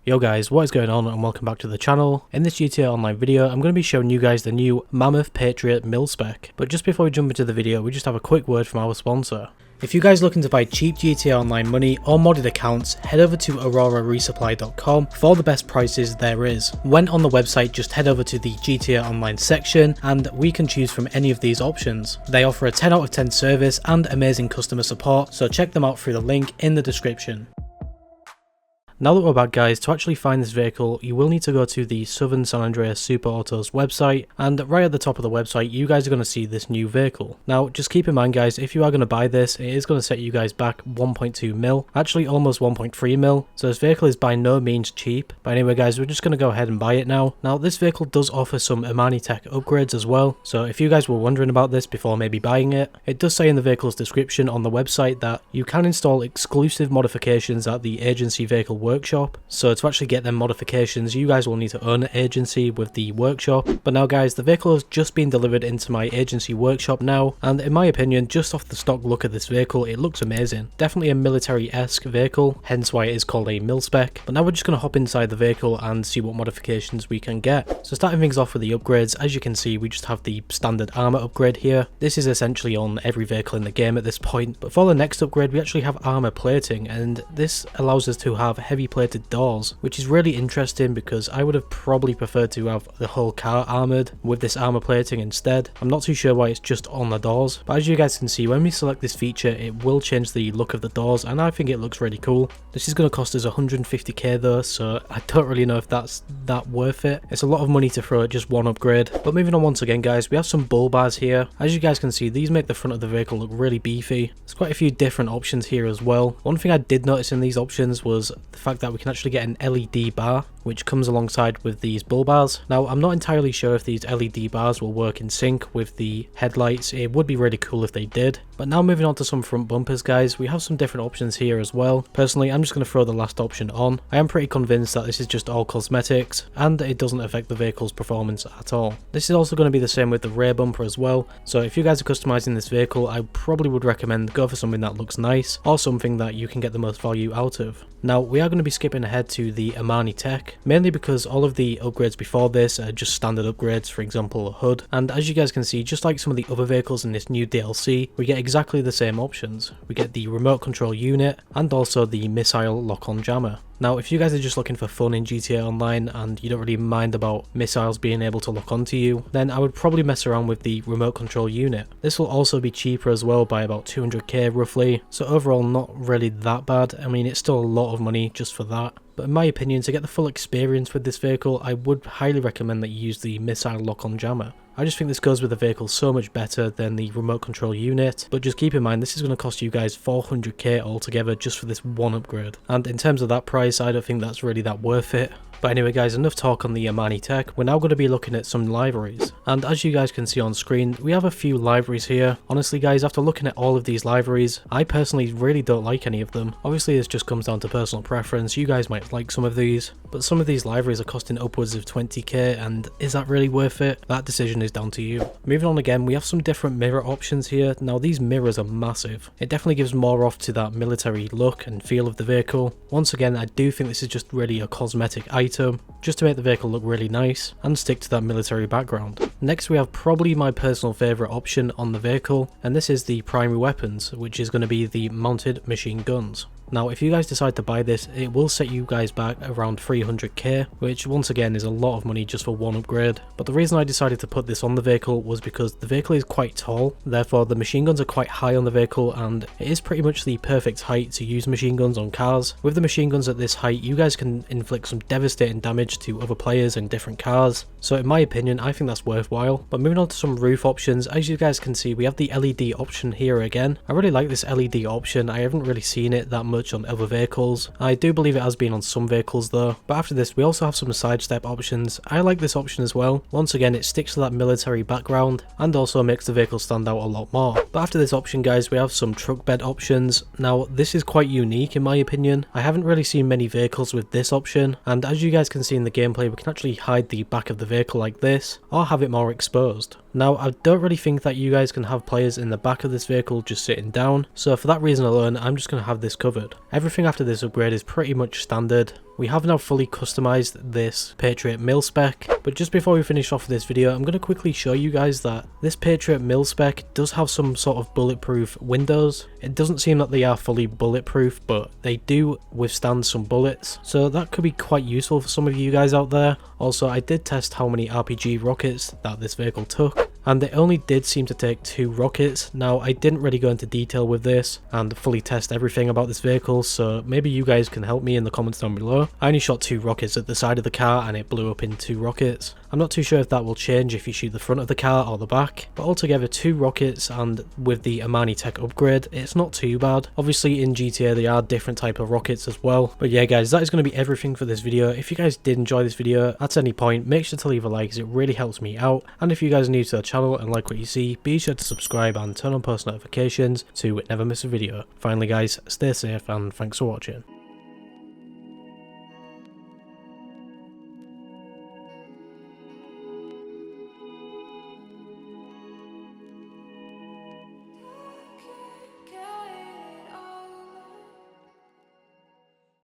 Yo guys, what is going on and welcome back to the channel. In this GTA Online video, I'm going to be showing you guys the new Mammoth Patriot Mil-Spec. But just before we jump into the video, we just have a quick word from our sponsor. If you guys looking to buy cheap GTA Online money or modded accounts, head over to auroraresupply.com for all the best prices there is. When on the website, just head over to the GTA Online section and we can choose from any of these options. They offer a 10 out of 10 service and amazing customer support, so check them out through the link in the description. Now that we're back guys, to actually find this vehicle, you will need to go to the Southern San Andreas Super Autos website, and right at the top of the website, you guys are going to see this new vehicle. Now, just keep in mind guys, if you are going to buy this, it is going to set you guys back 1.2 mil, actually almost 1.3 mil, so this vehicle is by no means cheap. But anyway guys, we're just going to go ahead and buy it now. Now, this vehicle does offer some Amani Tech upgrades as well, so if you guys were wondering about this before maybe buying it, it does say in the vehicle's description on the website that you can install exclusive modifications at the agency vehicle workshop. So to actually get them modifications, you guys will need to own an agency with the workshop. But now guys, the vehicle has just been delivered into my agency workshop now, and in my opinion, just off the stock look of this vehicle, it looks amazing. Definitely a military-esque vehicle, hence why it is called a mil-spec. But now we're just going to hop inside the vehicle and see what modifications we can get. So starting things off with the upgrades, as you can see, we just have the standard armor upgrade here. This is essentially on every vehicle in the game at this point. But for the next upgrade, we actually have armor plating, and this allows us to have heavy plated doors, which is really interesting because I would have probably preferred to have the whole car armored with this armor plating instead. I'm not too sure why it's just on the doors, but as you guys can see, when we select this feature, it will change the look of the doors, and I think it looks really cool. This is going to cost us 150k though, so I don't really know if that's that worth it. It's a lot of money to throw at just one upgrade. But moving on once again guys, we have some bull bars here. As you guys can see, these make the front of the vehicle look really beefy. There's quite a few different options here as well. One thing I did notice in these options was the fact that we can actually get an LED bar which comes alongside with these bull bars. Now, I'm not entirely sure if these LED bars will work in sync with the headlights. It would be really cool if they did. But now moving on to some front bumpers guys, we have some different options here as well. Personally, I'm just going to throw the last option on. I am pretty convinced that this is just all cosmetics and it doesn't affect the vehicle's performance at all. This is also going to be the same with the rear bumper as well, so if you guys are customizing this vehicle, I probably would recommend go for something that looks nice or something that you can get the most value out of. Now, we are going to be skipping ahead to the Amani Tech, mainly because all of the upgrades before this are just standard upgrades, for example a hood, and as you guys can see, just like some of the other vehicles in this new DLC, we get exactly the same options. We get the remote control unit and also the missile lock-on jammer. Now, if you guys are just looking for fun in GTA Online and you don't really mind about missiles being able to lock onto you, then I would probably mess around with the remote control unit. This will also be cheaper as well by about 200k roughly, so overall not really that bad. I mean, it's still a lot of money just for that. But in my opinion, to get the full experience with this vehicle, I would highly recommend that you use the missile lock-on jammer. I just think this goes with the vehicle so much better than the remote control unit, but just keep in mind this is going to cost you guys 400k altogether just for this one upgrade. And in terms of that price, I don't think that's really that worth it. But anyway guys, enough talk on the Amani Tech. We're now going to be looking at some liveries. And as you guys can see on screen, we have a few liveries here. Honestly guys, after looking at all of these liveries, I personally really don't like any of them. Obviously this just comes down to personal preference. You guys might like some of these, but some of these liveries are costing upwards of 20k, and is that really worth it? That decision is down to you. Moving on again, we have some different mirror options here. Now these mirrors are massive. It definitely gives more off to that military look and feel of the vehicle. Once again, I do think this is just really a cosmetic item, just to make the vehicle look really nice and stick to that military background. Next we have probably my personal favourite option on the vehicle, and this is the primary weapons, which is going to be the mounted machine guns. Now, if you guys decide to buy this, it will set you guys back around 300k, which once again is a lot of money just for one upgrade. But the reason I decided to put this on the vehicle was because the vehicle is quite tall, therefore the machine guns are quite high on the vehicle, and it is pretty much the perfect height to use machine guns on cars. With the machine guns at this height, you guys can inflict some devastating damage to other players in different cars. So in my opinion, I think that's worthwhile. But moving on to some roof options, as you guys can see, we have the LED option here again. I really like this LED option. I haven't really seen it that much on other vehicles. I do believe it has been on some vehicles though. But after this, we also have some sidestep options. I like this option as well. Once again, it sticks to that military background and also makes the vehicle stand out a lot more. But after this option guys, we have some truck bed options. Now this is quite unique in my opinion. I haven't really seen many vehicles with this option, and as you guys can see in the gameplay, we can actually hide the back of the vehicle like this or have it more exposed. Now, I don't really think that you guys can have players in the back of this vehicle just sitting down, so for that reason alone, I'm just going to have this covered. Everything after this upgrade is pretty much standard. We have now fully customized this Patriot Mil-Spec, but just before we finish off this video, I'm going to quickly show you guys that this Patriot Mil-Spec does have some sort of bulletproof windows. It doesn't seem that they are fully bulletproof, but they do withstand some bullets, so that could be quite useful for some of you guys out there. Also, I did test how many RPG rockets that this vehicle took, and they only did seem to take 2 rockets. Now, I didn't really go into detail with this and fully test everything about this vehicle, so maybe you guys can help me in the comments down below. I only shot 2 rockets at the side of the car and it blew up in 2 rockets. I'm not too sure if that will change if you shoot the front of the car or the back, but altogether 2 rockets, and with the Amani Tech upgrade, it's not too bad. Obviously in GTA they are different type of rockets as well. But yeah guys, that is going to be everything for this video. If you guys did enjoy this video at any point, make sure to leave a like as it really helps me out, and if you guys are new to the channel and like what you see, be sure to subscribe and turn on post notifications to never miss a video. Finally guys, stay safe and thanks for watching.